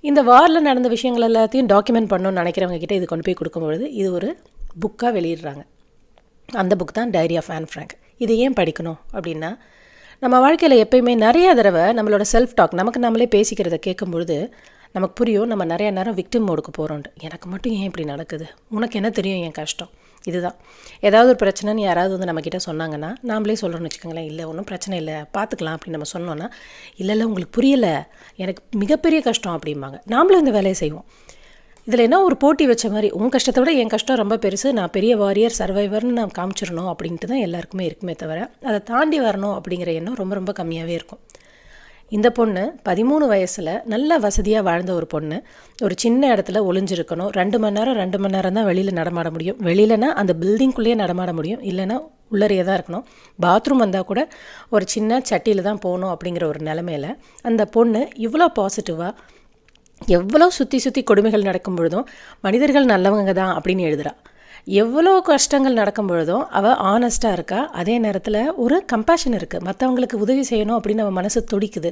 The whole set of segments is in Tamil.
இந்த வாரில் நடந்த விஷயங்கள் எல்லாத்தையும் டாக்குமெண்ட் பண்ணணும்னு நினைக்கிறவங்க கிட்டே இது கொண்டு போய் கொடுக்கும்பொழுது இது ஒரு புக்காக வெளியிடுறாங்க. அந்த புக் தான் டைரி ஆஃப் ஆன் ஃப்ராங்க். இதை ஏன் படிக்கணும் அப்படின்னா, நம்ம வாழ்க்கையில் எப்பயுமே நிறைய தடவை நம்மளோட செல்ஃப் டாக் நமக்கு நம்மளே பேசிக்கிறத கேட்கும்பொழுது நமக்கு புரியும், நம்ம நிறைய நேரம் விக்டிம் மோடுக்கு போகிறோன்ட்டு. எனக்கு மட்டும் ஏன் இப்படி நடக்குது, உனக்கு என்ன தெரியும் என் கஷ்டம். இதுதான் ஏதாவது ஒரு பிரச்சனைன்னு யாராவது வந்து நம்மக்கிட்ட சொன்னாங்கன்னா நாமளே சொல்கிறோன்னு வச்சுக்கோங்களேன், இல்லை ஒன்றும் பிரச்சனை இல்லை பார்த்துக்கலாம் அப்படின்னு நம்ம சொன்னோன்னா, இல்லை உங்களுக்கு புரியலை, எனக்கு மிகப்பெரிய கஷ்டம் அப்படிம்பாங்க. நாமளும் இந்த வேலையை செய்வோம். இதில் என்ன ஒரு போட்டி வச்ச மாதிரி, உன் கஷ்டத்தை விட என் கஷ்டம் ரொம்ப பெருசு, நான் பெரிய வாரியர் சர்வைவர்னு நான் காமிச்சிடணும் அப்படின்ட்டு தான் எல்லாருக்குமே இருக்குமே தவிர, அதை தாண்டி வரணும் அப்படிங்கிற எண்ணம் ரொம்ப ரொம்ப கம்மியாகவே இருக்கும். இந்த பொண்ணு 13 வயசில் நல்ல வசதியாக வாழ்ந்த ஒரு பொண்ணு, ஒரு சின்ன இடத்துல ஒளிஞ்சிருக்கணும். 2 மணி நேரம் தான் வெளியில் நடமாட முடியும். வெளியிலனா அந்த பில்டிங்குள்ளேயே நடமாட முடியும், இல்லைன்னா உள்ளறையே தான் இருக்கணும். பாத்ரூம் வந்தால் கூட ஒரு சின்ன சட்டியில் தான் போகணும் அப்படிங்கிற ஒரு நிலமையில் அந்த பொண்ணு இவ்வளோ பாசிட்டிவாக, எவ்வளோ சுற்றி கொடுமைகள் நடக்கும் பொழுதும் மனிதர்கள் நல்லவங்க தான் அப்படின்னு எழுதுகிறா. எவ்வளோ கஷ்டங்கள் நடக்கும் பொழுதும் அவள் ஆனஸ்ட்டாக இருக்கா. அதே நேரத்தில் ஒரு கம்பேஷன் இருக்குது, மற்றவங்களுக்கு உதவி செய்யணும் அப்படின்னு அவன் மனசு துடிக்குது.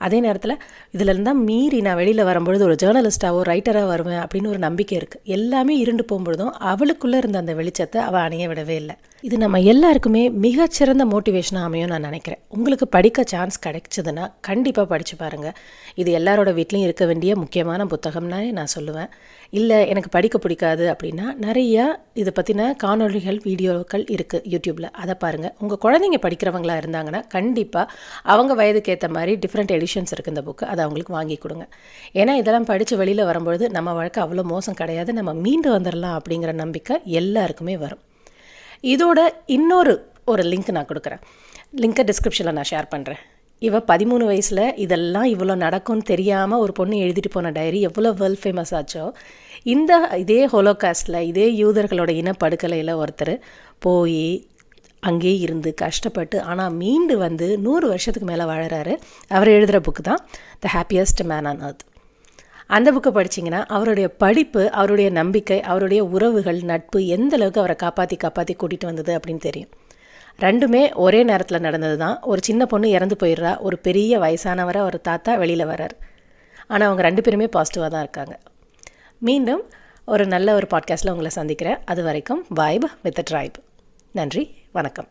அதே நேரத்தில் இதில் இருந்தால் மீறி நான் வெளியில் வரும்பொழுது ஒரு ஜேர்னலிஸ்ட்டாவோ ரைட்டராக வருவேன் அப்படின்னு ஒரு நம்பிக்கை இருக்குது. எல்லாமே இருண்டு போகும்பொழுதும் அவளுக்குள்ளே இருந்த அந்த வெளிச்சத்தை அவள் அணைய விடவே இல்லை. இது நம்ம எல்லாருக்குமே மிகச்சிறந்த மோட்டிவேஷனாக அமையும் நான் நினைக்கிறேன். உங்களுக்கு படிக்க சான்ஸ் கிடைச்சதுன்னா கண்டிப்பாக படித்து பாருங்கள். இது எல்லாரோட வீட்லேயும் இருக்க வேண்டிய முக்கியமான புத்தகம்னே நான் சொல்லுவேன். இல்லை எனக்கு படிக்க பிடிக்காது அப்படின்னா நிறையா இதை பற்றின காணொளிகள் வீடியோக்கள் இருக்குது யூடியூப்பில், அதை பாருங்கள். உங்கள் குழந்தைங்க படிக்கிறவங்களா இருந்தாங்கன்னா கண்டிப்பாக அவங்க வயதுக்கு ஏற்ற மாதிரி டிஃப்ரெண்ட் எடிஷன்ஸ் இருக்குது இந்த புக்கு, அதை அவங்களுக்கு வாங்கி கொடுங்க. ஏன்னா இதெல்லாம் படித்து வெளியில் வரும்பொழுது நம்ம வாழ்க்கை அவ்வளோ மோசம் கிடையாது, நம்ம மீண்டு வந்துடலாம் அப்படிங்கிற நம்பிக்கை எல்லாருக்குமே வரும். இதோட இன்னொரு லிங்க் நான் கொடுக்குறேன். லிங்க்கை டிஸ்கிரிப்ஷனில் நான் ஷேர் பண்ணுறேன். இவள் 13 வயசில் இதெல்லாம் இவ்வளோ நடக்கும்னு தெரியாமல் ஒரு பொண்ணு எழுதிட்டு போன டைரி எவ்வளோ வேர்ல்ட் ஃபேமஸ் ஆச்சோ, இதே ஹோலோகாஸ்டில் இதே யூதர்களோட இனப்படுகொலையில் ஒருத்தர் போய் அங்கேயே இருந்து கஷ்டப்பட்டு ஆனால் மீண்டு வந்து 100 வருஷத்துக்கு மேலே வாழறாரு. அவர் எழுதுகிற புக்கு தான் the happiest man on earth. அந்த புக்கை படிச்சிங்கன்னா அவருடைய படிப்பு, அவருடைய நம்பிக்கை, அவருடைய உறவுகள், நட்பு எந்த அளவுக்கு அவரை காப்பாற்றி கூட்டிகிட்டு வந்தது அப்படின்னு தெரியும். ரெண்டுமே ஒரே நேரத்தில் நடந்தது தான். ஒரு சின்ன பொண்ணு இறந்து போயிடுறா, ஒரு பெரிய வயசானவரை ஒரு தாத்தா வெளியில் வர்றார். ஆனால் அவங்க 2 பேருமே பாசிட்டிவாக தான் இருக்காங்க. மீண்டும் ஒரு நல்ல ஒரு பாட்காஸ்ட்டில் உங்களை சந்திக்கிறேன். அது வரைக்கும் வைப் வித் ட்ரைப். நன்றி, வணக்கம்.